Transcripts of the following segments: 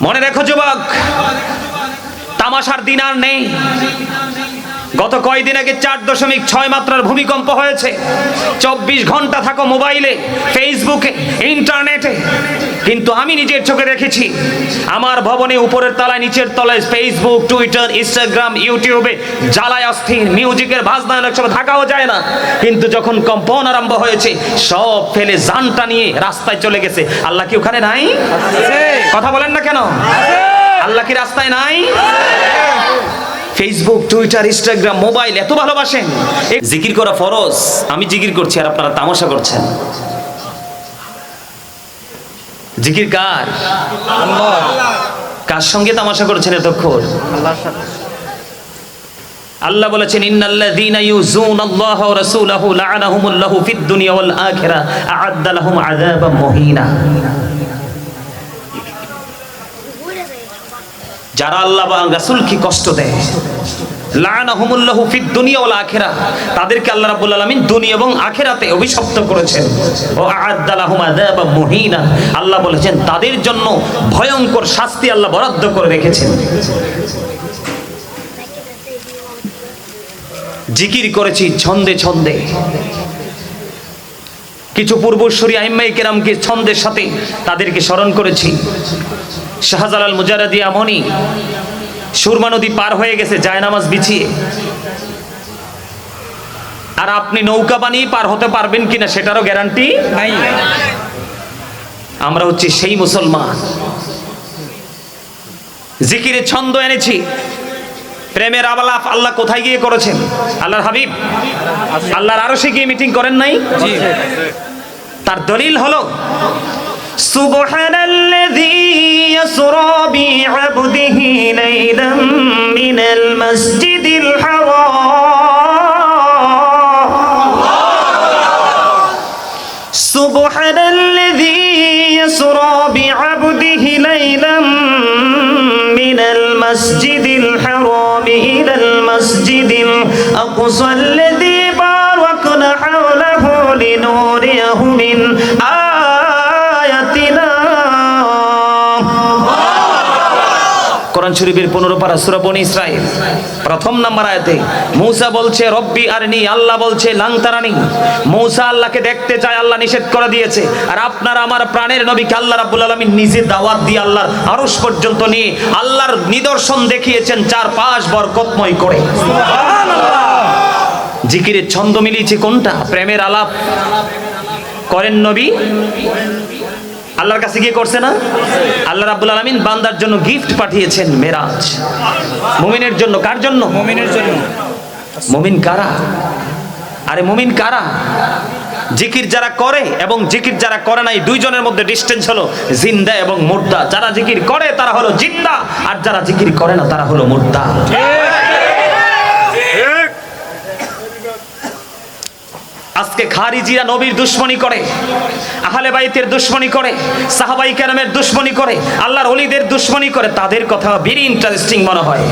মনে রেখো যুবক, তামাশার দিন আর নেই। গত কয়েকদিন আগে 4.6 মাত্রার ভূমিকম্প হয়েছে। 24 ঘন্টা থাকো মোবাইলে, ফেসবুকে, ইন্টারনেটে, কিন্তু আমি নিজের চোখে দেখেছি আমার ভবনে উপরের তলায় নিচের তলায় ফেসবুক, টুইটার, ইনস্টাগ্রাম, ইউটিউবে জ্বালায় অস্থির, মিউজিকের বাজনা একসঙ্গে থাকাও যায় না। কিন্তু যখন কম্পন আরম্ভ হয়েছে সব ফেলে জানটা নিয়ে রাস্তায় চলে গেছে। আল্লাহ কি ওখানে নাই? কথা বলেন না কেন? আল্লাহ কি রাস্তায় নাই? ফেসবুক, টুইটার, ইনস্টাগ্রাম, মোবাইল এত ভালোবাসেন। জিকির করা ফরজ, আমি জিকির করছি আর আপনারা তামাশা করছেন। জিকির কার? আল্লাহ। কার সঙ্গে তামাশা করছেন এতক্ষণ? আল্লাহর সাথে। আল্লাহ বলেছেন ইন্নাল্লাযীনা ইউযুনাল্লাহা ওয়া রাসূলাহু লা'আনাহুমুল্লাহু ফিদ দুনিয়া ওয়াল আখিরাহ আ'আদ্দা লাহুম আযাবাম মুহিনা। যারা আল্লাহ এবং রাসূলকে কষ্ট দেয়, লা'আনাহুমুল্লাহু ফিদ দুনিয়া ওয়াল আখিরাহ, তাদেরকে আল্লাহ রাব্বুল আলামিন দুনিয়া এবং আখিরাতে অভিশপ্ত করেছেন। ও আ'আদ্দা লাহুম আযাবাম মুহিনা, আল্লাহ বলেছেন তাদের জন্য ভয়ঙ্কর শাস্তি আল্লাহ বরাদ্দ করে রেখেছেন। জিকির করেছি ছন্দে ছন্দে, কিছু পূর্বসূরি আইম্মায়ে কেরামকে ছন্দের সাথে তাদেরকে স্মরণ করেছি। শাহজালাল মুজাররদি আমনি সুরমা নদী পার হয়ে গেছে জায়নামাজ বিছিয়ে, আর আপনি নৌকা বানিয়ে পার হতে পারবেন কিনা সেটারও গ্যারান্টি নাই। আমরা হচ্ছি সেই মুসলমান। জিকিরের ছন্দ এনেছি, প্রেমের আলাপ আল্লাহ কোথায় গিয়ে করেছেন? আল্লাহর হাবিব আল্লাহর আরশে গিয়ে মিটিং করেন নাই? তার দলিল হলো সুবহানাল্লাযী ইয়াসরা বি'আবদিহি লাইলাম মিনাল মাসজিদিল হারাম। সুবহানাল্লাযী ইয়াসরা বি'আবদিহি লাইলাম মিনাল মাসজিদিল হারাম ইলাল মাসজিদিল আকসাল্লাযী বারাকনা হাওলাহু লিনুরিয়াহু মিন আয়াতিনা। কোরআন শরীফের 15 পারা সূরা বনী ইসরাঈল প্রথম নাম্বার আয়াতে মূসা বলছে রব্বি আরনি, আল্লাহ বলছে লাং তারানি। মূসা আল্লাহকে দেখতে চায়, আল্লাহ নিষেধ করে দিয়েছে। আর আপনার আমার প্রাণের নবীকে আল্লাহ রাব্বুল আলামিন নিজে দাওয়াত দিয়ে আল্লাহর আরশ পর্যন্ত নিয়ে আল্লাহর নিদর্শন দেখিয়েছেন 4-5 বরকতময় করে। সুবহানাল্লাহ। জিকিরের ছন্দ মিলিয়েছে কোনটা? প্রেমের আলাপ করেন নবী, আল্লাহর কাছে গিয়ে করছে না? আল্লাহ রাব্বুল আলামিন বান্দার জন্য গিফট পাঠিয়েছেন মেরাজ, মুমিনের জন্য। কার জন্য? মুমিনের জন্য। মুমিন কারা? আরে মুমিন কারা? জিকির যারা করে এবং জিকির যারা করে না, এই দুইজনের মধ্যে ডিসটেন্স হলো জিন্দা এবং মুর্দা। যারা জিকির করে তারা হলো জিন্দা, আর যারা জিকির করে না তারা হলো মুর্দা। আজকে খারিজিরা নবীর দুশমনি করে, আহলে বাইতের দুশমনি করে, সাহাবায়ে কেরামের দুশমনি করে, আল্লাহর ওলিদের দুশমনি করে। তাদের কথা ভেরি ইন্টারেস্টিং মনে হয়।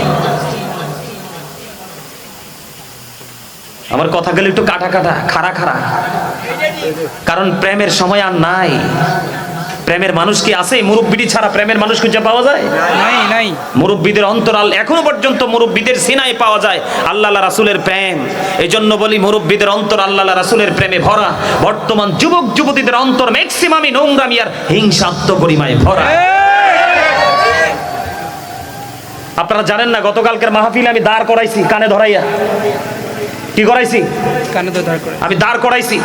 আমার কথাগুলো একটু কাটা কাটা, খাড়া খাড়া, কারণ প্রেমের সময় আর নাই। প্রেমের মানুষ কি আছে? মুরব্বিদি ছাড়া প্রেমের মানুষ খুঁজে পাওয়া যায়? নাই। মুরব্বিদের অন্তরাল এখনো পর্যন্ত মুরব্বিদের সিনায় পাওয়া যায় আল্লাহ রাসূলের প্রেম। এই জন্য বলি মুরব্বিদের অন্তর আল্লাহ রাসূলের প্রেমে ভরা। বর্তমান যুবক যুবতীদের অন্তর ম্যাক্সিমামই নোংরামি আর হিংসাত্মগরিমায় ভরা। আপনারা জানেন না, গতকালকের মাহফিলে আমি দাঁড় করাইছি কানে ধরাইয়া। কি করাইছি? কানে তো দাঁড় করাই, আমি দাঁড় করাইছি।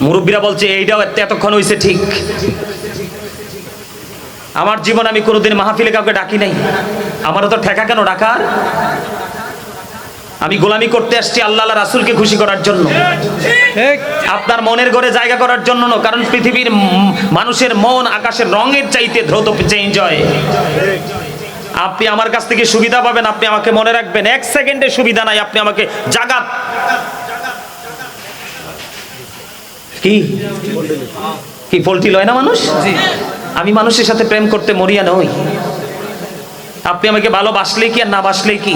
মুরব্বীরা বলছে এইটাও এতক্ষণ হইছে ঠিক। আমার জীবন আমি কোনোদিন মাহফিলে কাউকে ডাকি নাই। আমারও তো ঠেকা কেন ডাকার? আমি গোলামি করতে আসছি আল্লাহ রাসূলকে খুশি করার জন্য, আপনার মনের ঘরে জায়গা করার জন্য না। কারণ পৃথিবীর মানুষের মন আকাশের রঙের চাইতে দ্রুত চেঞ্জ হয়। আপনি আমার কাছ থেকে সুবিধা পাবেন, আপনি আমাকে মনে রাখবেন, 1 সেকেন্ডের সুবিধা নাই। আপনি আমাকে জাগাত কি কি পোল্ট্রি লয় না মানুষ? আমি মানুষের সাথে প্রেম করতে মরিয়া নই। আপনি আমাকে ভালোবাসলে কি আর না বাসলে কি,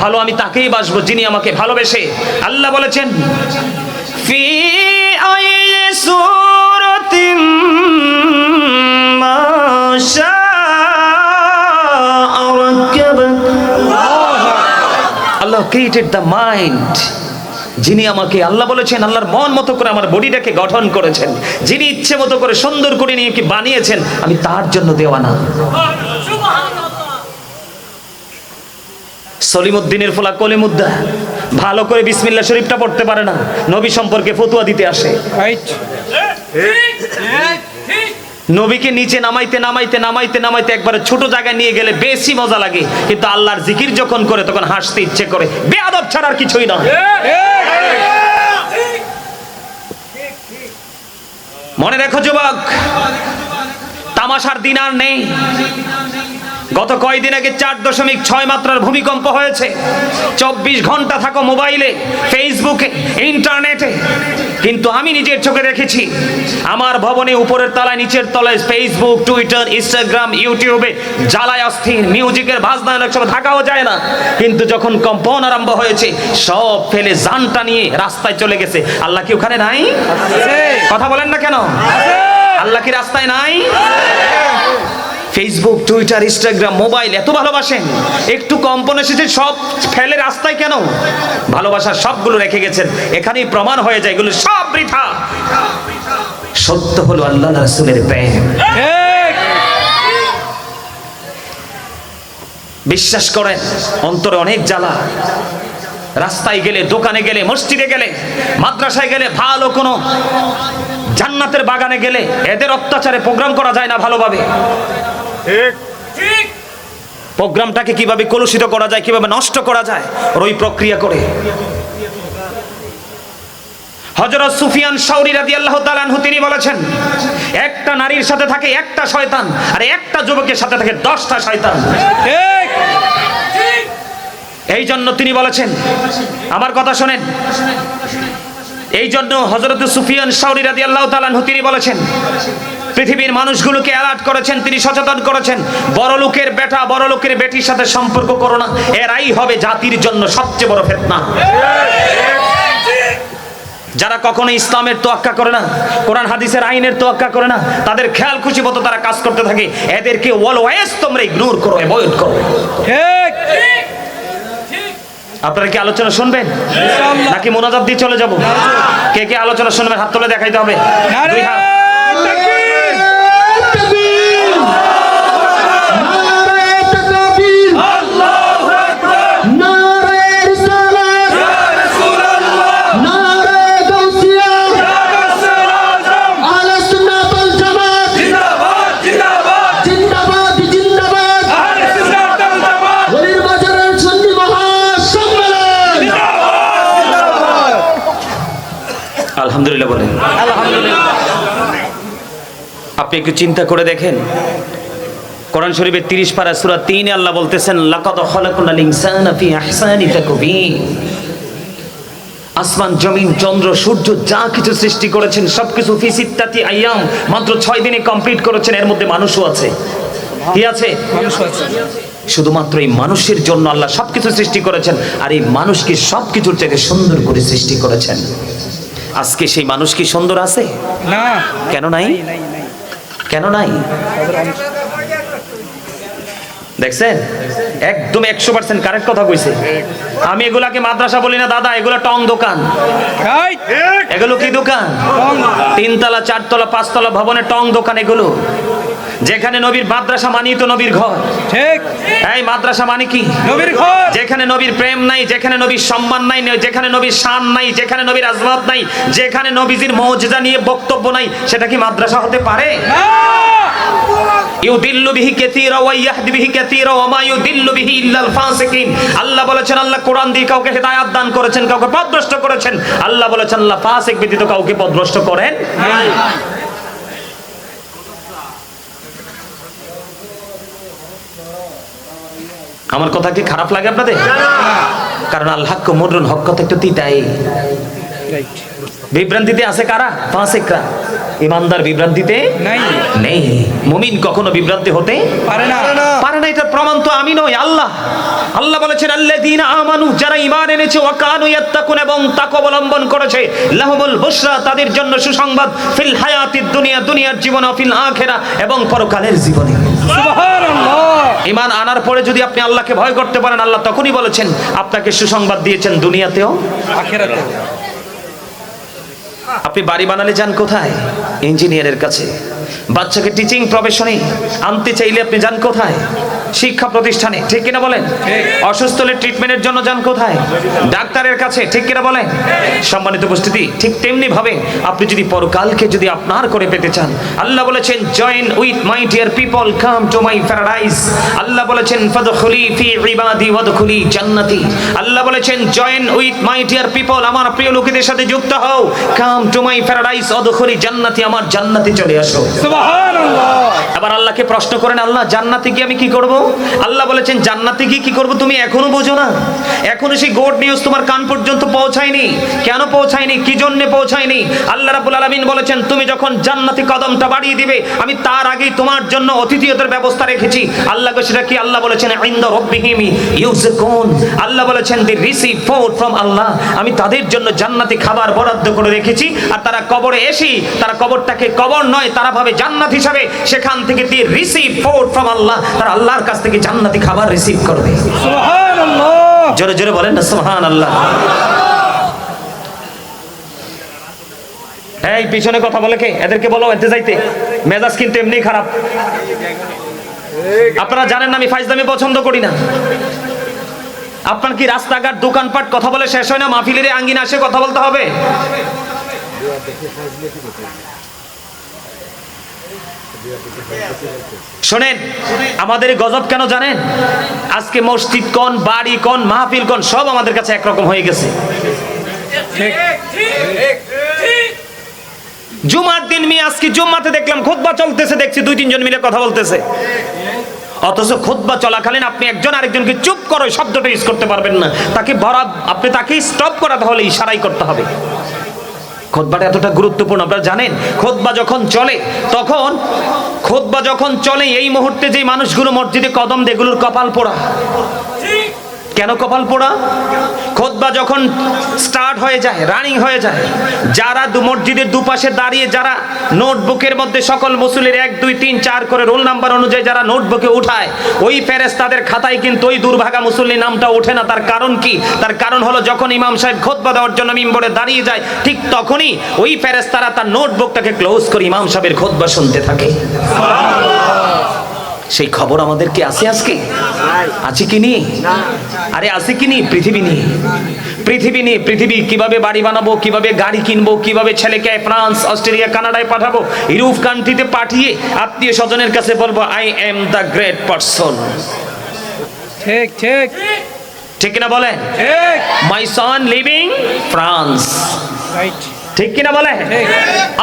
ভালো আমি তাকেই বাসবো যিনি আমাকে ভালোবেসে। আল্লাহ বলেছেন ফি আইয়ি সূরাতিন ক্রিয়েটেড দ্য মাইন্ড, যিনি আমাকে, আল্লাহ বলেছেন আল্লাহর মন মতো করে আমার বডিটাকে গঠন করেছেন, যিনি ইচ্ছে মতো করে সুন্দর করে নিয়ে কি বানিয়েছেন, আমি তার জন্য দেওয়ানা। সলিমউদ্দিনের ফোলা কলিমুদ্দা ভালো করে বিসমিল্লাহ শরীফটা পড়তে পারে না, নবী সম্পর্কে ফতোয়া দিতে আসে। নবীকে নিচে নামাইতে নামাইতে নামাইতে নামাইতে একবারে ছোট জায়গায় নিয়ে গেলে বেশি মজা লাগে, কিন্তু আল্লাহর জিকির যখন করে তখন হাসতে ইচ্ছে করে, বেয়াদব ছাড়া আর কিছুই না। মনে রেখো যুবক, তামাশার দিন আর নেই। গত কয়েকদিন আগে 4.6 মাত্রার ভূমিকম্প হয়েছে। 24 ঘন্টা থাকো মোবাইলে, ফেসবুকে, ইন্টারনেটে, কিন্তু আমি নিজের চোখে দেখেছি আমার ভবনে উপরের তলায় নিচের তলায় ফেসবুক, টুইটার, ইনস্টাগ্রাম, ইউটিউবে জ্বালায় অস্থির, মিউজিকের বাজনা সব থাকাও যায় না। কিন্তু যখন কম্পন আরম্ভ হয়েছে সব ফেলে জানটা নিয়ে রাস্তায় চলে গেছে। আল্লাহ কি ওখানে নাই? কথা বলেন না কেন? আল্লাহ কি রাস্তায় নাই? ফেসবুক, টুইটার, ইনস্টাগ্রাম, মোবাইল এত ভালোবাসেন, একটু কম্পন এসেছে সব ফেলে রাস্তায় কেন? ভালোবাসার সবগুলো রেখে গেছেন, এখানেই প্রমাণ হয়ে যায় এগুলো সব বৃথা। সত্য হলো আল্লাহ রাসূলের প্রেম। বিশ্বাস করেন, অন্তরে অনেক জ্বালা। রাস্তায় গেলে, দোকানে গেলে, মসজিদে গেলে, মাদ্রাসায় গেলে, ভালো কোনো জান্নাতের বাগানে গেলে এদের অত্যাচারে প্রোগ্রাম করা যায় না ভালোভাবে। প্রোগ্রামটাকে কিভাবে কলুষিত করা যায়, কিভাবে নষ্ট করা যায়, ওই প্রক্রিয়া করে। হযরত সুফিয়ান সাউরি রাদিয়াল্লাহু তাআলা আনহু তিনি বলেছেন, একটা নারীর সাথে থাকে একটা শয়তান, আর একটা যুবকের সাথে থাকে 10টা শয়তান। এই জন্য তিনি বলেছেন, আমার কথা শোনেন, এই জন্য হযরত সুফিয়ান সাউরি রাদিয়াল্লাহু তাআলা আনহু তিনি বলেছেন, পৃথিবীর মানুষগুলোকে অ্যালার্ট করেছেন, তিনি সচেতন করেছেন, বড় লোকের বেটা বড় লোকের বেটির সাথে সম্পর্ক করো না, এরাই হবে জাতির জন্য সবচেয়ে বড় ফিতনা। যারা কখনো ইসলামের তোয়াক্কা করে না, কোরআন হাদিসের আইনের তোয়াক্কা করে না, তাদের খেয়াল খুশি মতো তারা কাজ করতে থাকে, এদেরকে অলওয়েজ তোমরা ইগনোর করো, অ্যাভয়েড করো। ঠিক। আপনারা কি আলোচনা শুনবেন নাকি মোনাজাত দিয়ে চলে যাব? কে কে আলোচনা শুনবেন হাত তুলে দেখাইতে হবে। দুই হাত। আলহামদুলিল্লাহ বলেন। আলহামদুলিল্লাহ। আপনি একটু চিন্তা করে দেখেন, কোরআন শরীফের 30 পারা সূরা 3 এ আল্লাহ বলতেছেন, লাকাদ খালাকনাল ইনসানা ফি আহসানি তাকবীর। আসমান, জমিন, চন্দ্র, সূর্য যা কিছু সৃষ্টি করেছেন সবকিছু ফি সিত্তাতি আইয়াম, মাত্র 6 দিনে কমপ্লিট করেছেন। এর মধ্যে মানুষও আছে। কি আছে? মানুষও আছে। শুধুমাত্র এই মানুষের জন্য আল্লাহ সবকিছু সৃষ্টি করেছেন, আর এই মানুষকে সবকিছুর চাইতে সুন্দর করে সৃষ্টি করেছেন। আজকে সেই মানুষ কি সুন্দর আছে? না। কেন নাই? কেন নাই? দেখছেন, একদম 100% কারেক্ট কথা কইছে। আমি এগুলাকে মাদ্রাসা বলি না দাদা, এগুলো টং দোকান। এগুলো কি দোকান? 3 তলা 4 তলা 5 তলা ভবনে টং দোকান এগুলো। যেখানে নবীর মাদ্রাসা মানি তো নবীর ঘর। ঠিক। এই মাদ্রাসা মানে কি? নবীর ঘর। যেখানে নবীর প্রেম নাই, যেখানে নবীর সম্মান নাই, যেখানে নবীর শান নাই, যেখানে নবীর আজমত নাই, যেখানে নবীজির মুজিজা নিয়ে বক্তব্য নাই, সেটা কি মাদ্রাসা হতে পারে? না। ইউদিল্লু বিহি কাসীরা ওয়া ইয়াহদি বিহি কাসীরা ওয়া মা ইউদিল্লু বিহি ইল্লাল ফাসিকিন। আল্লাহ বলেছেন, আল্লাহ কোরআন দিয়ে কাউকে হেদায়েত দান করেছেন, কাউকে পথভ্রষ্ট করেছেন। আল্লাহ বলেছেন, আল্লাহ ফাসিক ব্যতীত কাউকে পথভ্রষ্ট করেন না। আমার কথা কি খারাপ লাগে আপনাদের? কারণ আল হক মুররুন, হক কথা একটু তিতাই। বিভ্রান্তিতে আছে কারা? ফাসিকরা। ইমানদার বিভ্রান্তিতে নেই। মুমিন কখনো বিভ্রান্তি হতে পারে না। এটার প্রমাণ তো আমি নই, আল্লাহ। আল্লাহ বলেছেন আল্লাযীনা আমানু, যারা ঈমান এনেছে, ওয়া কানু ইয়াত্তাকুন, এবং তাকওয়া অবলম্বন করেছে, লাহুমুল বুশরা, তাদের জন্য সুসংবাদ, ফিল হায়াতিদ দুনিয়া, দুনিয়ার জীবনে, ফিল আখিরা, এবং পরকালের জীবনে। সুবহানাল্লাহ। ঈমান আনার পরে যদি আপনি আল্লাহকে ভয় করতে পারেন, আল্লাহ তখনই বলেছেন আপনাকে সুসংবাদ দিয়েছেন দুনিয়াতেও আখিরাতেও। আপনি বাড়ি বানালে যান কোথায়? ইঞ্জিনিয়ারের কাছে। বাচ্চাকে টিচিং প্রফেশনে আনতে চাইলে আপনি যান কোথায়? শিক্ষা প্রতিষ্ঠানে, ঠিক কিনা বলেন? অসুস্থ হলে ট্রিটমেন্টের জন্য যান কোথায়? ডাক্তারের কাছে, ঠিক কিনা বলেন? সম্মানিত উপস্থিতি, ঠিক তেমনি ভাবে আপনি যদি পরকালকে যদি আপনার করে পেতে চান, আল্লাহ বলেছেন join with my dear people, come to my paradise. আল্লাহ বলেছেন ফাদখুলি ফি ইবাদি ওয়াদখুলি জান্নাতি। আল্লাহ বলেছেন join with my dear people, আমার প্রিয় লোকেদের সাথে যুক্ত হও, কাম টু মাই প্যারাডাইস ওয়াদখুলি জান্নাতি, আমার জান্নাতে চলে আসো। সুবহানাল্লাহ। আবার আল্লাহকে প্রশ্ন করেন, আল্লাহ জান্নাতে গিয়ে আমি কি করব? আল্লাহ বলেছেন জান্নাতে গিয়ে কি করব তুমি এখনো বোঝো না? এখনো সেই গুড নিউজ তোমার কান পর্যন্ত পৌঁছায়নি। কেন পৌঁছায়নি? কি জন্য পৌঁছায়নি? আল্লাহ রাব্বুল আলামিন বলেছেন তুমি যখন জান্নাতে কদমটা বাড়িয়ে দিবে, আমি তার আগেই তোমার জন্য অতিথিয়তের ব্যবস্থা রেখেছি। আল্লাহ সেটা কি? আল্লাহ বলেছেন ইনদা রাব্বিহিম ইউযকুন। আল্লাহ বলেছেন দি রিসিভ ফুড ফ্রম আল্লাহ, আমি তাদের জন্য জান্নাতি খাবার বরাদ্দ করে রেখেছি। আর তারা কবরে এসে তারা কবরটাকে কবর নয়, তারা ভাবে জান্নাত হিসাবে, সেখান থেকে দি রিসিভ ফুড ফ্রম আল্লাহ, তারা আল্লাহর কাছ থেকে জান্নাতি খাবার রিসিভ করবে। সুবহানাল্লাহ। জোরে জোরে বলেন না সুবহানাল্লাহ। এই পিছনে কথা বলে কে? এদেরকে বলো এতে যাইতে, মেজাজ কিন্তু এমনি খারাপ। আপনারা জানেন না আমি ফাইজলামি পছন্দ করি না। আপনার কি রাস্তাঘাট দোকানপাট কথা বলে শেষ হয় না? মাহফিলের আঙ্গিনা এসে কথা বলতে হবে? শোনেন, আমাদের গজব কেন জানেন? আজকে মসজিদ কোন, বাড়ি কোন, মাহফিল কোন, সব আমাদের কাছে একরকম হয়ে গেছে। জুমার দিন আজকে জুম্মাতে দেখলাম খুতবা চলতেছে, দেখছি 2-3 জন মিলে কথা বলতেছে। অথচ খুতবা চলাকালীন আপনি একজন আরেকজনকে চুপ করো শব্দটা ইউজ করতে পারবেন না। তাকে আপনি তাকে স্টপ করাতে হলে ইশারাই করতে হবে। খুতবাটা এতটা গুরুত্বপূর্ণ। আপনারা জানেন খুতবা যখন চলে এই মুহূর্তে যে মানুষগুলো মসজিদে কদম দেয় এগুলোর কপাল পোড়া। কেন কপাল পোড়া? খুতবা যখন স্টার্ট হয়ে যায়, রানিং হয়ে যায়, যারা মসজিদের দুপাশে দাঁড়িয়ে যারা নোটবুকের মধ্যে সকল মুসল্লির 1 2 3 4 করে রোল নাম্বার অনুযায়ী যারা নোটবুকে উঠায়, ওই ফেরেশতাদের খাতায় কিন্তু ওই দুর্ভাগা মুসল্লির নামটা ওঠে না। তার কারণ কি? তার কারণ হলো যখন ইমাম সাহেব খুতবা দেওয়ার জন্য মিম্বরে দাঁড়িয়ে যায়, ঠিক তখনই ওই ফেরেশতারা তার নোটবুকটাকে ক্লোজ করে ইমাম সাহেবের খুতবা শুনতে থাকে। সেই খবর আমাদের কি আছে আজকে? আছে কি নি? আরে আছে কি নি? পৃথিবী কিভাবে বাড়ি বানাবো, কিভাবে গাড়ি কিনবো, কিভাবে ছেলেকে ফ্রান্স, অস্ট্রেলিয়া, কানাডায় পাঠাবো, ইউরোপ কান্ট্রিতে পাঠিয়ে আত্মীয় স্বজনের কাছে বলবো I am the great person. ঠিক ঠিক ঠিক কিনা বলেন? মাই সন লিভিং ফ্রান্স, ঠিক কিনা বলে?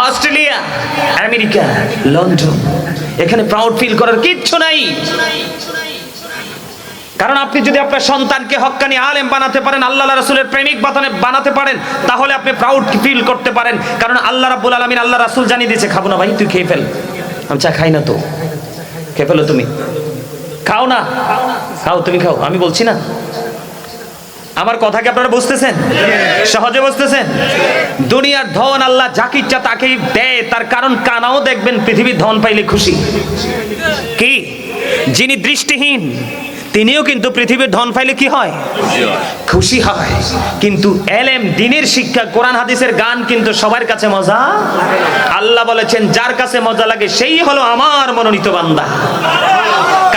অস্ট্রেলিয়া, আমেরিকা, লন্ডন, এখানে প্রাউড ফিল করার কিচ্ছু নাই। কারণ আপনি যদি আপনার সন্তানকে হক্কানি আলেম বানাতে পারেন, আল্লাহ রাসূলের প্রেমিক বানাতে পারেন, তাহলে আপনি প্রাউড ফিল করতে পারেন। কারণ আল্লাহ রাব্বুল আলামিন, আল্লাহ রাসূল জানিয়ে দিয়েছে খাবো না ভাই, তুই খেয়ে ফেল। আমি চা খাই না, তো খেয়ে ফেলো, তুমি খাও না, খাও, তুমি খাও, আমি বলছি না। আমার কথা কি আপনারা বুঝতেছেন? সহজে বুঝতেছেন? দুনিয়ার ধন আল্লাহ যাকে ইচ্ছা তাকেই দেয়। তার কারণ কানাও দেখবেন পৃথিবীর ধন পাইলে খুশি। কি? যিনি দৃষ্টিহীন তিনিও কিন্তু পৃথিবীর ধন পাইলে কি হয়? খুশি হয়। কিন্তু এলেম, দ্বীনের শিক্ষা, কোরআন হাদিসের গান কিন্তু সবার কাছে মজা। আল্লাহ বলেছেন যার কাছে মজা লাগে সেই হলো আমার মনোনীত বান্দা।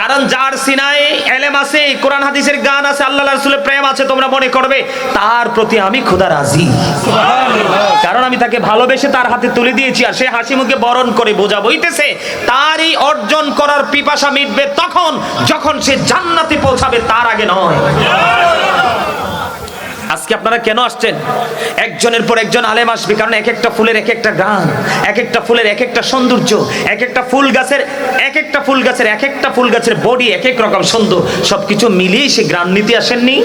কারণ যার সিনায় এলেম আছে, কোরআন হাদিসের গান আছে, আল্লাহ রাসূলের প্রেম আছে, তোমরা মনে করবে তার প্রতি আমি খোদা রাজি। কারণ আমি তাকে ভালোবেসে তার হাতে তুলে দিয়েছি, আর সে হাসি মুখে বরণ করে বোঝা বইতেছে। তারই অর্জন করার পিপাসা মিটবে তখন যখন সে জান্নাতে পৌঁছাবে, তার আগে নয়। আজকে আজকে আপনারা কেন আসছেন? একজনের পর একজন আলেম আসবে, কারণ এক একটা ফুলের এক একটা গান, এক একটা ফুলের এক একটা সৌন্দর্য, এক একটা ফুল গাছের এক একটা ফুল গাছের বডি এক এক রকম সুন্দর, সবকিছু মিলিয়ে সে গ্রাম নিতে আসেননি।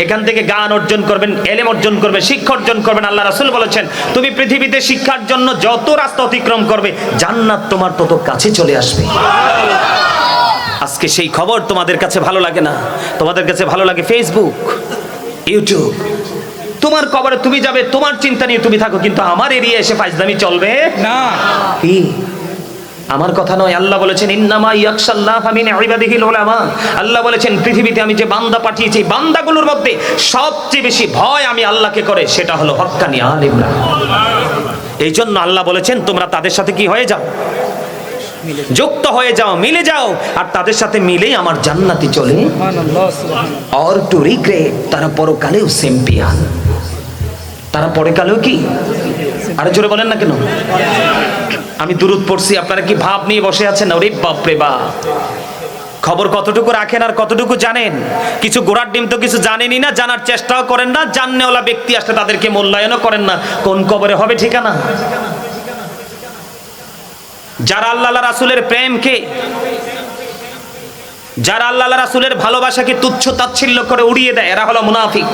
এখান থেকে গান অর্জন করবেন, এলেম অর্জন করবেন, শিক্ষা অর্জন করবেন। আল্লাহ রাসূল বলেছেন, তুমি পৃথিবীতে শিক্ষার জন্য যত রাস্তা অতিক্রম করবে, জান্নাত তোমার তত কাছে চলে আসবে। আজকে সেই খবর তোমাদের কাছে ভালো লাগে না, তোমাদের কাছে ভালো লাগে ফেসবুক, ইউটিউব। তোমার কবরে তুমি যাবে, তোমার চিন্তা নিয়ে তুমি থাকো, কিন্তু আমার এরিয়া এসে ফাইজলামি চলবে না। কি আমার কথা নয়, আল্লাহ বলেছেন ইন্নামা ইয়াখশাল্লাহা মিন ইবাদিহিল উলামা। আল্লাহ বলেছেন পৃথিবীতে আমি যে বান্দা পাঠিয়েছি, বান্দাগুলোর মধ্যে সবচেয়ে বেশি ভয় আমি আল্লাহকে করে, সেটা হলো হক্কানি আলিমরা। এই জন্য আল্লাহ বলেছেন তোমরা তাদের সাথে কি হয়ে যাও, যুক্ত হয়ে যাও, মিলে যাও, আর তাদের সাথে মিলেই আমার জান্নাতে চলে। আর টু রিগ্রেট, তারা পরকালেও চ্যাম্পিয়ন, তারা পরকালেও কি, আরে জোরে বলেন না কেন? আমি দুরূদ পড়ছি, আপনারা কি ভাব নিয়ে বসে আছেন? ওরে বাপ রে বাপ, খবর কতটুকু রাখেন আর কতটুকু জানেন? কিছু গোড়ার ডিম তো কিছু জানেনই না, জানার চেষ্টাও করেন না, জাননেওয়ালা ব্যক্তি আসলে তাদেরকে মূল্যায়নও করেন না। কোন কবরে হবে ঠিকানা? যারা আল্লাহ রাসূলের প্রেমকে, যারা আল্লাহ রাসূলের ভালোবাসাকে তুচ্ছ তাচ্ছিল্য করে উড়িয়ে দেয়, এরা হলো মুনাফিক।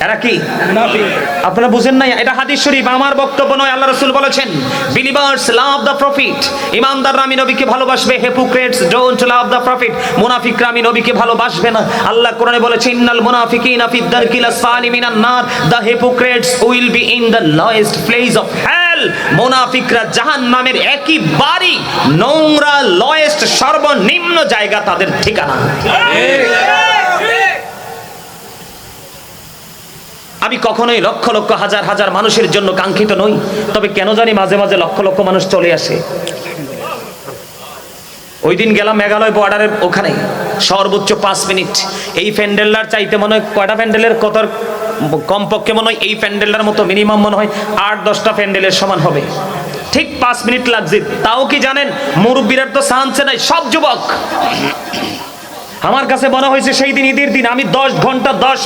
এরা কি মুনাফিক? আপনারা বুঝেন না? এটা হাদিস শরীফ, আমার বক্তব্য নয়। আল্লাহ রাসূল বলেছেন, বিলিভার্স লাভ দ্য প্রফিট। ঈমানদাররা আমি নবীকে ভালোবাসবে, hypocrites don't love the profit. মুনাফিকরা আমি নবীকে ভালোবাসবে না। আল্লাহ কোরআনে বলেছেন, ইন্নাল মুনাফিকিনা ফিদ দারকিল আসফালি মিনান নার, the hypocrites will be in the lowest place of hell. মুনাফিকরা জাহান্নামের একেবারে নোংরা, লোয়েস্ট, সর্বনিম্ন জায়গা তাদের ঠিকানা। আমি কখনোই লক্ষ লক্ষ হাজার হাজার মানুষের জন্য কাঙ্ক্ষিত নই, তবে কেন জানি মাঝে মাঝে লক্ষ লক্ষ মানুষ চলে আসে। ওই দিন গেলাম মেঘালয় বর্ডারের ওখানে, সর্বোচ্চ 5 মিনিট। এই প্যান্ডেলটার চাইতে মনে হয় কয়টা প্যান্ডেলের কত কমপক্ষে মনে হয় এই প্যান্ডেলটার মতো মিনিমাম মনে হয় 8-10টা প্যান্ডেলের সমান হবে। ঠিক 5 মিনিট লাগছে। তাও কি জানেন, মুরব্বীরা তো চান্সে নাই, সব যুবক। আমার কাছে মনে হয়েছে সেই দিন ঈদের দিন আমি 10 ঘন্টা 10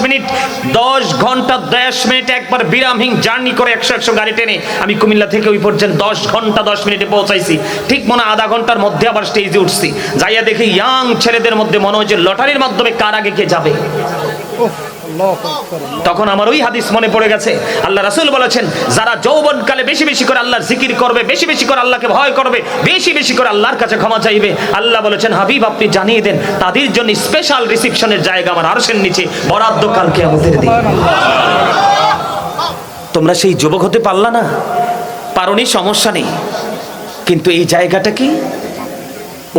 মিনিট একবার বিরামহীন জার্নি করে 100 গাড়ি টেনে আমি কুমিল্লা থেকে ওই পর্যন্ত 10 ঘন্টা 10 মিনিটে পৌঁছাইছি। ঠিক মনে আধা ঘন্টার মধ্যে আবার স্টেজে উঠছি। যাইয়া দেখি ইয়াং ছেলেদের মধ্যে মনে হয় যে লটারির মাধ্যমে কার আগে কে যাবে। তখন আমার ওই হাদিস মনে পড়ে গেছে। আল্লাহ রাসূল বলেছেন, যারা যৌবনকালে বেশি বেশি করে আল্লাহর জিকির করবে, বেশি বেশি করে আল্লাহকে ভয় করবে, বেশি বেশি করে আল্লাহর কাছে ক্ষমা চাইবে, আল্লাহ বলেছেন হাবিব আপনি জানিয়ে দেন তাদের জন্য স্পেশাল রিসিপশনের জায়গা আমার আরশের নিচে বরাদ্দ কাল কিয়ামতের দিন। তোমরা সেই যুবক হতে পারলা না, পারোনি, সমস্যা নেই, কিন্তু এই জায়গাটা কি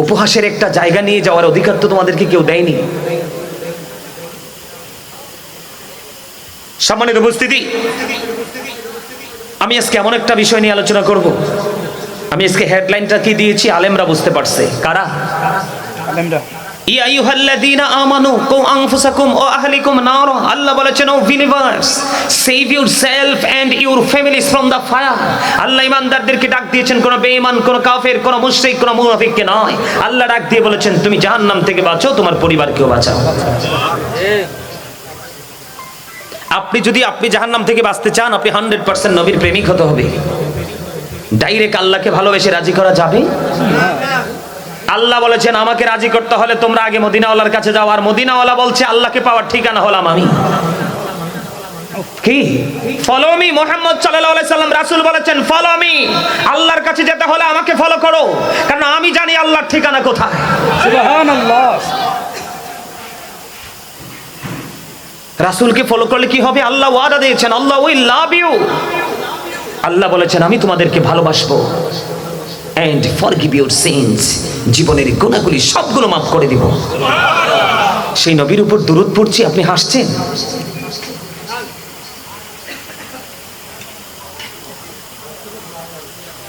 উপহাসের একটা জায়গা নিয়ে যাওয়ার অধিকার তো তোমাদেরকে কেউ দেয়নি। সম্মানিত উপস্থিতি, আমি আজকে এমন একটা বিষয় নিয়ে আলোচনা করব। আমি আজকে হেডলাইনটা কি দিয়েছি আলেমরা বুঝতে পারছে। কারা? আলেমরা। ইয়া আইয়ুহাল্লাযীনা আমানু কু আনফুসাকুম ওয়া আহলিকুম নার। আল্লাহ বলেছেন, o believers, save yourself and your families from the fire. আল্লাহ ঈমানদারদেরকে ডাক দিয়েছেন, কোন বেঈমান, কোন কাফের, কোন মুশরিক, কোন মুনাফিককে নয়। আল্লাহ ডাক দিয়ে বলেছেন তুমি জাহান্নাম থেকে বাঁচো, তোমার পরিবারকেও বাঁচাও। আপনি জাহান্নাম থেকে বাঁচতে চান, আপনি 100% নবীর প্রেমিক হতে হবে। ডাইরেক্ট আল্লাহকে ভালোবেসে রাজি করা যাবে? আল্লাহ বলেছেন আমাকে রাজি করতে হলে তোমরা আগে মদিনাওয়ালার কাছে যাও, আর মদিনাওয়ালা বলছে আল্লাহকে পাওয়ার ঠিকানা হলাম আমি। কি? Follow me. মুহাম্মদ সাল্লাল্লাহু আলাইহি সাল্লাম রাসূল বলেছেন ফলো মি। আল্লাহর কাছে যেতে হলে আমাকে ফলো করো, কারণ আমি জানি আল্লাহর ঠিকানা কোথায়। সুবহানাল্লাহ। রাসূলকে ফলো করলে কি হবে? আল্লাহ ওয়াদা দিয়েছেন, আল্লাহ উইল লাভ ইউ। আল্লাহ বলেছেন আমি তোমাদেরকে ভালোবাসবো, এন্ড ফরগিভ ইউর সিনস, জীবনের গুনাহগুলি সবগুলো মাফ করে দিব। সেই নবীর উপর দুরূদ পড়ছি, আপনি হাসছেন।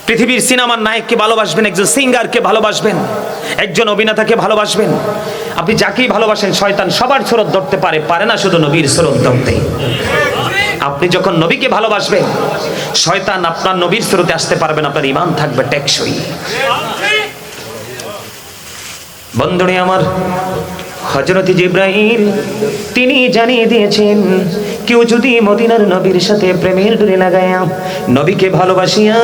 পৃথিবীর সিনেমার নায়ককে ভালোবাসবেন, একজন সিঙ্গারকে ভালোবাসবেন, একজন অভিনেতাকে ভালোবাসবেন, আপনি যাকেই ভালোবাসেন, শয়তান সবার সুরত ধরতে পারে না শুধু নবীর সুরত ধরতে। আপনি যখন নবীকে ভালোবাসবেন, শয়তান আপনার নবীর সুরতে আসতে পারবেন, আপনার ঈমান থাকবে টেকসই। বন্ধুরে আমার, হযরত জিবরাইল তিনি জানিয়ে দিয়েছেন, কেউ যদি মদিনার নবীর সাথে প্রেমের ডোরে লাগায়া নবীকে ভালোবাসিয়া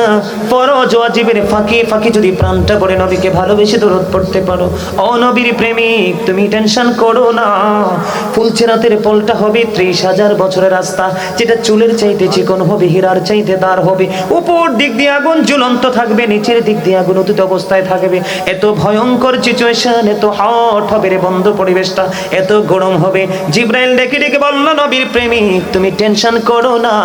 ফরজ ওয়াজিবের ফাঁকে ফাঁকে যদি প্রাণটা পড়ে নবীকে ভালোবেসে দরুদ পড়তে পারো, ও নবীর প্রেমিক তুমি টেনশন করো না, ফুলচেরাতের পলটা হবে 30,000 বছরের রাস্তা, যেটা চুলের চাইতে চিকন হবে, হীরার চাইতে দার হবে, উপর দিক দিয়ে আগুন ঝুলন্ত থাকবে, নিচের দিক দিয়ে আগুন উদিত অবস্থায় থাকবে। এত ভয়ঙ্কর সিচুয়েশন, এত হট হবে রে বন্ধ পরিবেশটা, এত গরম হবে। জিবরাইল ডেকে ডেকে বলল, নবীর প্রেমিক তুমি টেনশন করো না,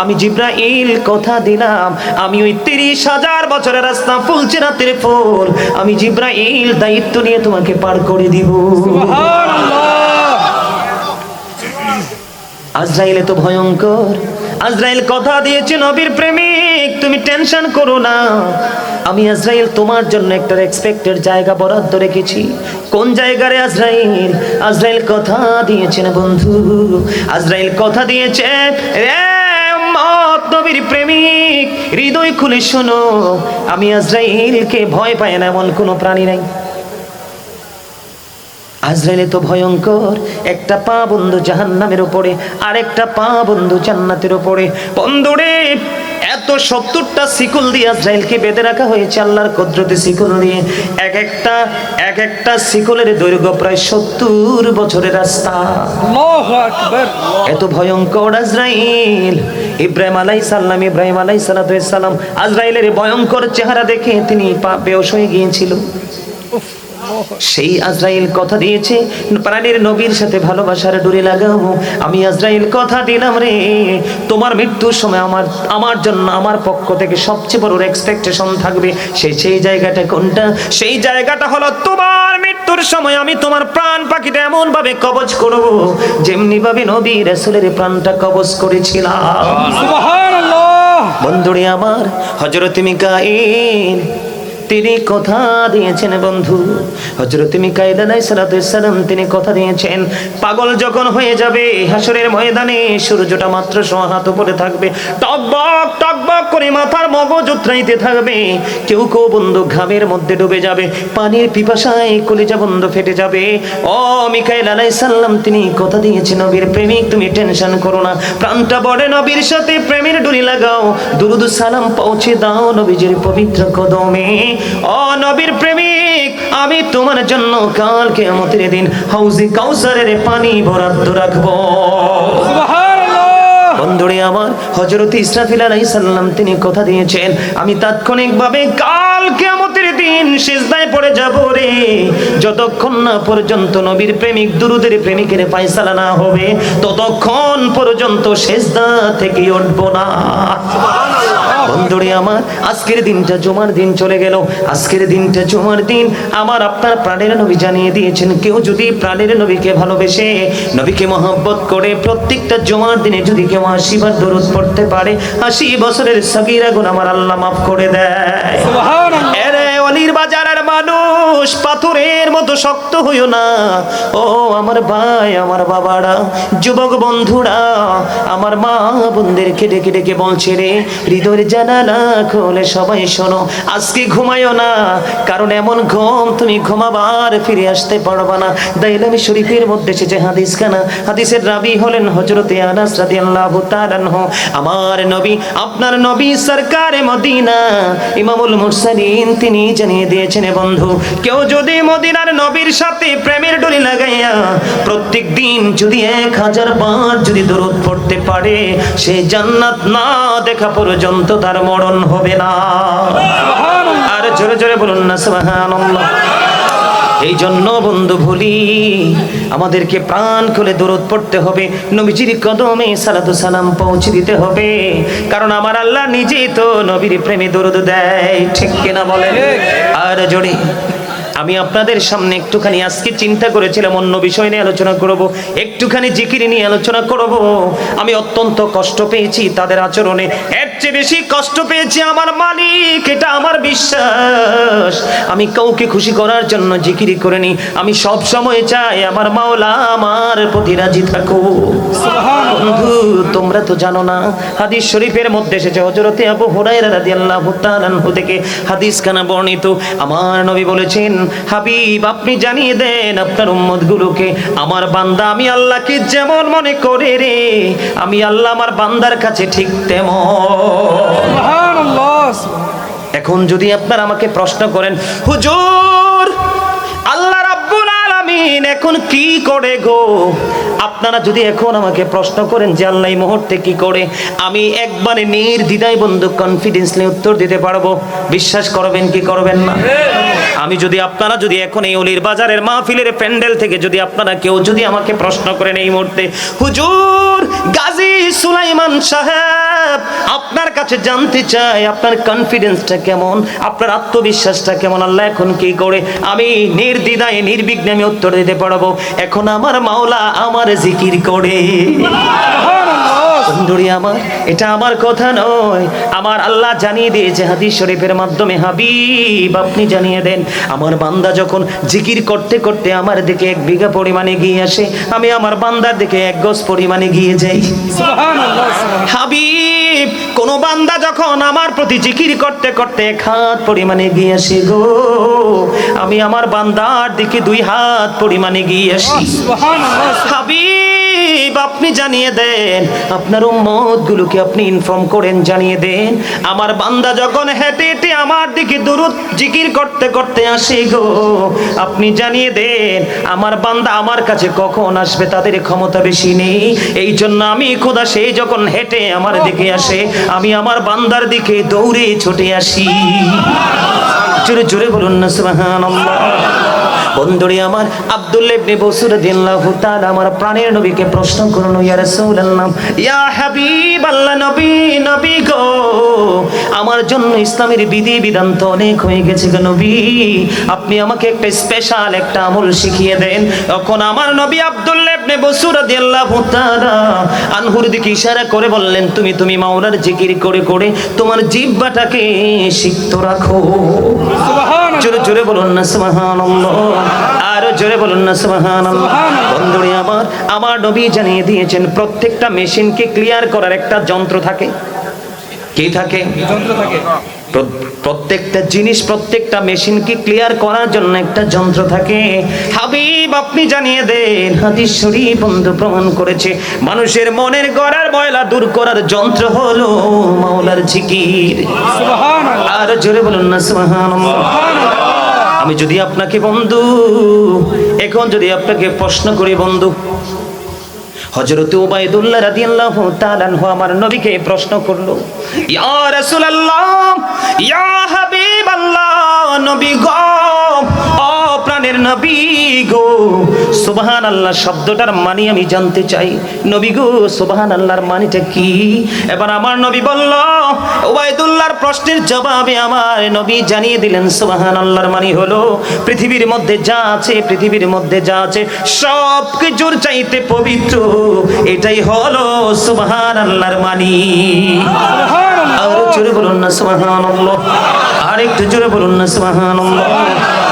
আমি জিবরাইল কথা দিলাম, আমি ওই 30,000 বছরের রাস্তা ফুলচেরাতের ফুল আমি জিবরাইল দায়িত্ব নিয়ে তোমাকে পার করে দিব। আজরাইল এত ভয়ঙ্কর, আজরাইল কথা দিয়েছে, নবীর প্রেমিক তুমি টেনশন করো না, আমি আজরাইল তোমার জন্য একটা এক্সপেক্টেড জায়গা বরাদ্দ রেখেছি। কোন জায়গায় আজরাইল? আজরাইল কথা দিয়েছে না বন্ধু, আজরাইল কথা দিয়েছে রে উম্মত, নবীর প্রেমিক হৃদয় খুলে শোনো, আমি আজরাইলকে ভয় পাই না এমন কোনো প্রাণী নাই। আজরাইল তো ভয়ঙ্কর, একটা পা বন্ধু জাহান্নামের উপরে, আর একটা পা বন্ধু জান্নাতের উপরে। বন্ধুরে এত 70টা শিকল দিয়ে আজরাইলকে বেঁধে রাখা হয়েছে আল্লাহর কুদরতে, শিকল দিয়ে এক একটা শিকলের দৈর্ঘ্য প্রায় 70 বছরের রাস্তা। আল্লাহু আকবার। এত ভয়ঙ্কর আজরাইল। ইব্রাহিম আলাইহিস সালাম আজরাইলের ভয়ঙ্কর চেহারা দেখে তিনি বেহুশ হয়ে গিয়েছিল। সেই আজরাইল কথা দিয়েছে, প্রাণের নবীর সাথে ভালোবাসার ডোরে লাগাবো, আমি আজরাইল কথা দিলাম রে, তোমার মৃত্যুর সময় আমার জন্য আমার পক্ষ থেকে সবচেয়ে বড় এক্সপেকটেশন থাকবে। সেই জায়গাটা কোনটা? সেই জায়গাটা হলো তোমার মৃত্যুর সময় আমি তোমার প্রাণ পাখিটা এমন ভাবে কবজ করব যেমনি ভাবে নবী রাসূলের প্রাণটা কবজ করেছিলাম। সুবহানাল্লাহ। বন্ধুরে আমার, হযরত মিকাঈল তিনি কথা দিয়েছেন বন্ধু, হযরত মিকাঈল আলাইহিস সালাম তিনি কথা দিয়েছেন, পাগল যখন হয়ে যাবে হাসরের ময়দানে সূর্যটা মাত্র 100 হাত উপরে থাকবে, টকবক টকবক করে মাথার মগজ উতরাইতে থাকবে, কেউ বন্ধু ঘামের মধ্যে ডুবে যাবে, পানির পিপাসায় কলিজা বন্ধ ফেটে যাবে। ও মিকাঈল আলাইহিস সালাম তিনি কথা দিয়েছেন, নবীর প্রেমিক তুমি টেনশন করো না, প্রাণটা বড়ে নবীর সাথে প্রেমের ডুরি লাগাও, দুরুদ সালাম পৌঁছে দাও নবীজির পবিত্র কদমে। ও নবীর প্রেমিক আমি তোমার জন্য কাল কিয়ামতের দিন হাউজে কাউসারের পানি বরাদ্দ রাখবো। সুবহানাল্লাহ। বন্ধুরে আমার, হযরত ইসরাফিল আলাইহিস সালাম তিনি কথা দিয়েছেন, আমি তাৎক্ষণিকভাবে কাল কিয়ামতের দিন সিজদায় পড়ে যাব রে, যতক্ষণ না পর্যন্ত নবীর প্রেমিক দুরুদের প্রেমিকের ফয়সালা না হবে ততক্ষণ পর্যন্ত সিজদা থেকে উঠব না। বন্ধুরে আমার, আজকের দিনটা জুমার দিন চলে গেল, আজকের দিনটা জুমার দিন, আমার আপনার প্রাণের নবী জানিয়ে দিয়েছেন, কেউ যদি প্রাণের নবীকে ভালোবেসে নবীকে মহব্বত করে প্রত্যেকটা জুমার দিনে যদি কেউ 80 বার দরুদ পড়তে পারে, 80 বছরের সগীরা গুনাহ আমার আল্লাহ মাফ করে দেয়। সুবহানাল্লাহ। এরে অলির বাজারের মানুষ, পাথরের মতো শক্ত হইও না। ও আমার ভাই, আমার বাবারা, যুবক বন্ধুরা, আমার মা বোনদেরকে ডেকে ডেকে বলছে রে, হৃদয়ের জানালা খোলে সবাই শোনো, আজকে ঘুমায়ও না, কারণ এমন ঘুম তুমি ঘুমাবার ফিরে আসতে পারবা না। দাইলামি শরীফের মধ্যে এসেছে হাদিসখানা, হাদিসের রাবি হলেন হযরতে আনাস রাদিয়াল্লাহু তাআলা আনহু। আমার নবী, আপনার নবী সরকারে মদিনা ইমামুল মুরসালিন তিনি জানিয়ে দিয়েছেন, বন্ধু কেউ যদি মদিনার নবীর সাথে প্রেমের ডোরি লাগাইয়া প্রত্যেক দিন যদি 1000 বার যদি দরুদ পড়তে পারে, সে জান্নাত না দেখা পর্যন্ত তার মরণ হবে না। আর জোরে জোরে বলুন না সুবহানাল্লাহ। এই জন্য বন্ধু বলি, আমাদেরকে প্রাণ খুলে দরুদ পড়তে হবে, নবীজির কদমে সালাতু সালাম পৌঁছে দিতে হবে, কারণ আমার আল্লাহ নিজেই তো নবীর প্রেমে দরুদ দেয়, ঠিক কিনা বলেন? আর জোরে আমি আপনাদের সামনে একটুখানি আজকে চিন্তা করেছিলাম অন্য বিষয় নিয়ে আলোচনা করব, একটুখানি জিকির নিয়ে আলোচনা করব। আমি অত্যন্ত কষ্ট পেয়েছি তাদের আচরণে, এর চেয়ে বেশি কষ্ট পেয়েছি আমার মালিক, এটা আমার বিশ্বাস। আমি কাউকে খুশি করার জন্য জিকির করিনি, আমি সব সময় চাই আমার মাওলা আমার প্রতি রাজি থাকুক। বন্ধু তোমরা তো জানো না, হাদিস শরীফের মধ্যে এসেছে, হযরতে আবু হুরায়রা রাদিয়াল্লাহু তাআলা আনহু থেকে হাদিস খানা বর্ণিত, আমার নবী বলেছেন, হাবিব আপনি জানিয়ে দেন আপনার উম্মতগুলোকে, আমার বান্দা আমি আল্লাহকে যেমন মনে করে রে, আমি আল্লাহ আমার বান্দার কাছে ঠিক তেমন। সুবহানাল্লাহ। এখন যদি আপনারা আমাকে প্রশ্ন করেন, হুজুর আল্লাহ রাব্বুল আলামিন এখন কি করে গো, আপনারা যদি এখন আমাকে প্রশ্ন করেন যে আল্লাহ এই মুহূর্তে কি করে, আমি একবারে নির্দ্বিধায় বন্ধু কনফিডেন্সলি উত্তর দিতে পারবো। বিশ্বাস করবেন কি করবেন না? আমি যদি আপনারা যদি এখন এই অলির বাজারের মাহফিলের প্যান্ডেল থেকে যদি আপনারা কেউ যদি আমাকে প্রশ্ন করেন এই মুহূর্তে, হুজুর গাজী সুলাইমান সাহেব আপনার কাছে জানতে চাই আপনার কনফিডেন্সটা কেমন, আপনার আত্মবিশ্বাসটা কেমন, আল্লাহ এখন কি করে, আমি নির্দ্বিধায় নির্বিঘ্নে আমি উত্তর দিতে পারবো, এখন আমার মাওলা আমার জিকির করে। বন্ধুরি আমার, এটা আমার কথা নয়, আমার আল্লাহ জানিয়ে দিয়েছে হাদিস শরীফের মাধ্যমে, হাবিব আপনি জানিয়ে দেন আমার বান্দা যখন জিকির করতে করতে আমার দিকে 1 বিঘা পরিমাণে গিয়ে আসে, আমি আমার বান্দার দিকে 1 গজ পরিমাণে গিয়ে যাই। সুবহানাল্লাহ। হাবিব কোন বান্দা যখন আমার প্রতি জিকির করতে করতে 1 হাত পরিমাণে গিয়ে আসে গো, আমি আমার বান্দার দিকে 2 হাত পরিমাণে গিয়ে আসি। সুবহানাল্লাহ। হাবিব আপনি জানিয়ে দেন আপনার উম্মতগুলোকে আপনি ইনফর্ম করেন, জানিয়ে দেন আমার বান্দা যখন হেঁটে হেঁটে আমার দিকে দুরূদ জিকির করতে করতে আসে গো, আপনি জানিয়ে দেন আমার বান্দা আমার কাছে কখন আসবে তাদের ক্ষমতা বেশি নেই, এই জন্য আমি খোদা সেই যখন হেঁটে আমার দিকে আসে আমি আমার বান্দার দিকে দৌড়ে ছুটে আসি। জোরে জোরে বলুন না সুবহানাল্লাহ। বন্ধুরে আমার, আব্দুল্লাহ ইবনে বসর রাদিয়াল্লাহু তাআলা আমার প্রাণের নবীকে প্রশ্ন করলো, ইয়া রাসূলুল্লাহ ইয়া হাবিবাল্লাহ, নবী নবী গো আমার জন্য ইসলামের বিধি বিধান তো অনেক হয়ে গেছে গো নবী, আপনি আমাকে একটা স্পেশাল একটা আমল শিখিয়ে দেন। তখন আমার নবী আব্দুল্লাহ ইবনে বসর রাদিয়াল্লাহু তাআলা আনহুর দিকে ইশারা করে বললেন, তুমি তুমি মাওলার জিকির করে করে তোমার জিহ্বাটাকে সিক্ত রাখো। সুবহানাল্লাহ। জোরে জোরে বলুন না সুবহানাল্লাহ, আরো জোরে বলুন না সুবহানাল্লাহ। বন্ধুরে আমার, আমার নবী জানিয়ে দিয়েছেন প্রত্যেকটা মেশিনকে ক্লিয়ার করার একটা যন্ত্র থাকে। কি থাকে? যন্ত্র থাকে। প্রত্যেকটা জিনিস প্রত্যেকটা মেশিনকে ক্লিয়ার করার জন্য একটা যন্ত্র থাকে। হাবিব আপনি জানিয়ে দেন হাদিস শরীফ বন্ধু প্রমাণ করেছে মানুষের মনের গড়ার ময়লা দূর করার যন্ত্র হলো মাওলার জিকির। সুবহানাল্লাহ। আর জোরে বলুন না সুবহানাল্লাহ। আমি যদি আপনাকে বন্ধু এখন যদি আপনাকে প্রশ্ন করি বন্ধু, হযরত উবাইদুল্লাহ রাদিয়াল্লাহু তাআলা আনহু আমার নবীকে প্রশ্ন করলো, ইয়া রাসূলুল্লাহ ইয়া হাবিবাল্লাহ, নবী গো ও প্রাণের নবী গো সুবহানাল্লাহ শব্দটার মানে আমি জানতে চাই, নবী গো সুবহানাল্লাহর মানেটা কি? এবার আমার নবী বলল, উবাইদুল্লাহর প্রশ্নের জবাবে আমার নবী জানিয়ে দিলেন সুবহানাল্লাহর মানে হলো পৃথিবীর মধ্যে যা আছে, পৃথিবীর মধ্যে যা আছে সব কিছুর চাইতে পবিত্র, এটাই হলো সুবহানাল্লাহর মানে। আর জোরে বলুন না সুবহানাল্লাহ, আর একটু জোরে বলুন না সুবহানাল্লাহ।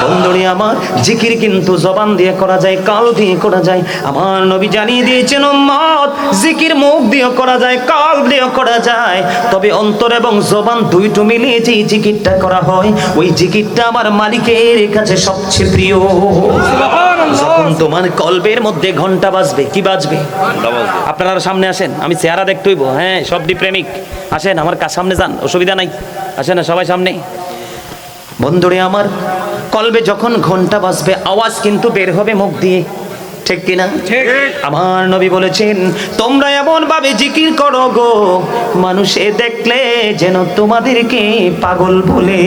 বন্ধুরে আমার, জিকির কিন্তু জবান দিয়ে করা যায়, কাল দিয়ে করা যায়। আমার নবী জানিয়ে দিয়েছেন উম্মত, জিকির মুখ দিয়ে করা যায়, কাল দিয়ে করা যায়, তবে অন্তর এবং জবান দুইটো মিলিয়ে যে জিকিরটা করা হয় ওই জিকিরটা আমার মালিকের কাছে সবচেয়ে প্রিয়। যখন তোমার কলবের মধ্যে ঘন্টা বাজবে, কি বাজবে? আপনারা সামনে আসেন, আমি চেহারা দেখতে হইব, হ্যাঁ সবদি প্রেমিক আসেন আমার সামনে যান, অসুবিধা নাই, আসেন না সবাই সামনে। বন্ধুরে আমার, কলবে যখন ঘন্টা বাজবে আওয়াজ কিন্তু বের হবে মুখ দিয়ে, ঠিক কিনা? ঠিক। আমার নবী বলেছেন তোমরা এমন ভাবে জিকির করো গো মানুষে দেখলে যেন তোমাদেরকে পাগল বলে।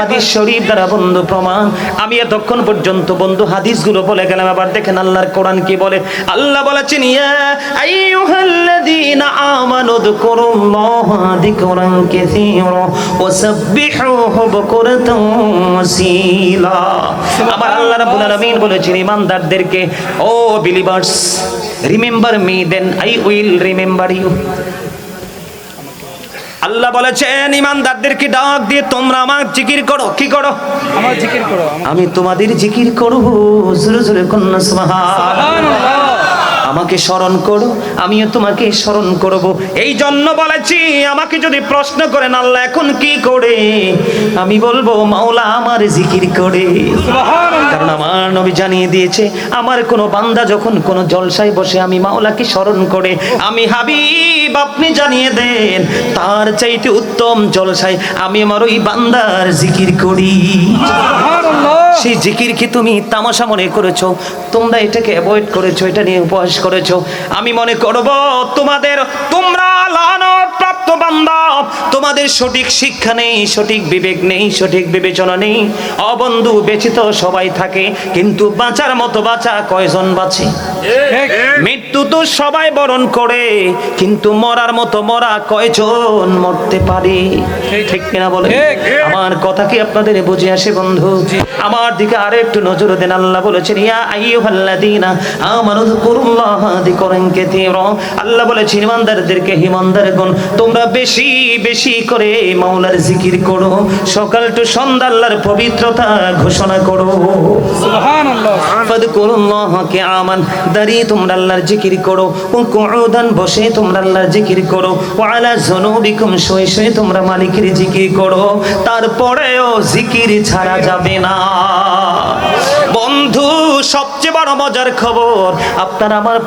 হাদিস শরীফ দ্বারা বন্ধু প্রমাণ। আমি এতক্ষণ পর্যন্ত বন্ধু হাদিসগুলো বলে গেলাম, আবার দেখেন আল্লাহর কোরআন কি বলে। আল্লাহ বলেছেন, ইয়া আইয়ুহাল্লাযীনা আমানু যকুরুল্লাহা যিকরান কাসীরা ওয়াসাব্বিহুহু বুকরাতান ওয়াসীলা। আমার আল্লাহ রাব্বুল আলামিন বলেছেন ইমানদারদেরকে, o believers, remember me then I will remember you. আল্লাহ বলেছেন ইমানদারদেরকে ডাক দিয়ে তোমরা আমার জিকির করো। কি করো? আমার জিকির করো। আমি তোমাদের জিকির করব। জোরে জোরে কন্যা সুবহানাল্লাহ। আমাকে স্মরণ করো, আমিও তোমাকে স্মরণ করব। এই জন্য বলেছি, আমাকে যদি প্রশ্ন করেন আল্লাহ এখন কি করে, আমি বলবো মাওলা আমার জিকির করে। সুবহানাল্লাহ। কারণ আমার নবী জানিয়ে দিয়েছে, আমার কোনো বান্দা যখন কোনো জলসায় বসে আমি মাওলাকে স্মরণ করে, আমি হাবিব আপনি জানিয়ে দেন তার চাইতে উত্তম জলসায় আমি আমার ওই বান্দার জিকির করি। সুবহানাল্লাহ। সেই জিকির কি তুমি তামাশা মনে করেছো? তোমরা এটাকে অ্যাভয়েড করেছো, এটা নিয়ে উপহাস করেছো। আমি মনে করব তোমরা লানত প্রাপ্ত বান্দা, তোমাদের সঠিক শিক্ষা নেই, সঠিক বিবেক নেই, সঠিক বিবেচনা নেই। অবন্ধু বেঁচে তো সবাই থাকে, কিন্তু বাঁচার মতো বাঁচা কয়জন বাঁচে? ঠিক। মৃত্যু তো সবাই বরণ করে, কিন্তু মরার মতো মরা কয়জন মরতে পারে? ঠিক কিনা বলে? ঠিক। আমার কথা কি আপনাদের বুঝে আসে বন্ধু? আমার দিকে আরো একটু নজর দেন। আল্লাহ বলেছেন ইয়া আইয়ুহাল্লাযীনা আমানু যিকুরুল্লাহা যিকরান কাসীরা। আল্লাহ বলেছেন ইমানদারদেরকে, ইমানদারগণ তোমরা বেশি বেশি করে মাওলার জিকির করো, সকাল টু সন্ধ্যা আল্লাহর পবিত্রতা ঘোষণা করো। সুবহানাল্লাহ। ফাযকুরুল্লাহা কিয়ামান, দাঁড়িয়ে তোমরা আল্লাহর জিকির করো, কুউদান বসে তোমরা আল্লাহর জিকির করো, ওয়া আলা যুনুবিকুম শুয়ে শুয়ে তোমরা মালিকের জিকির করো। তারপরেও জিকির ছাড়া যাবে না। বন্ধু সবচেয়ে বড় মজার খবর, আপনার আমার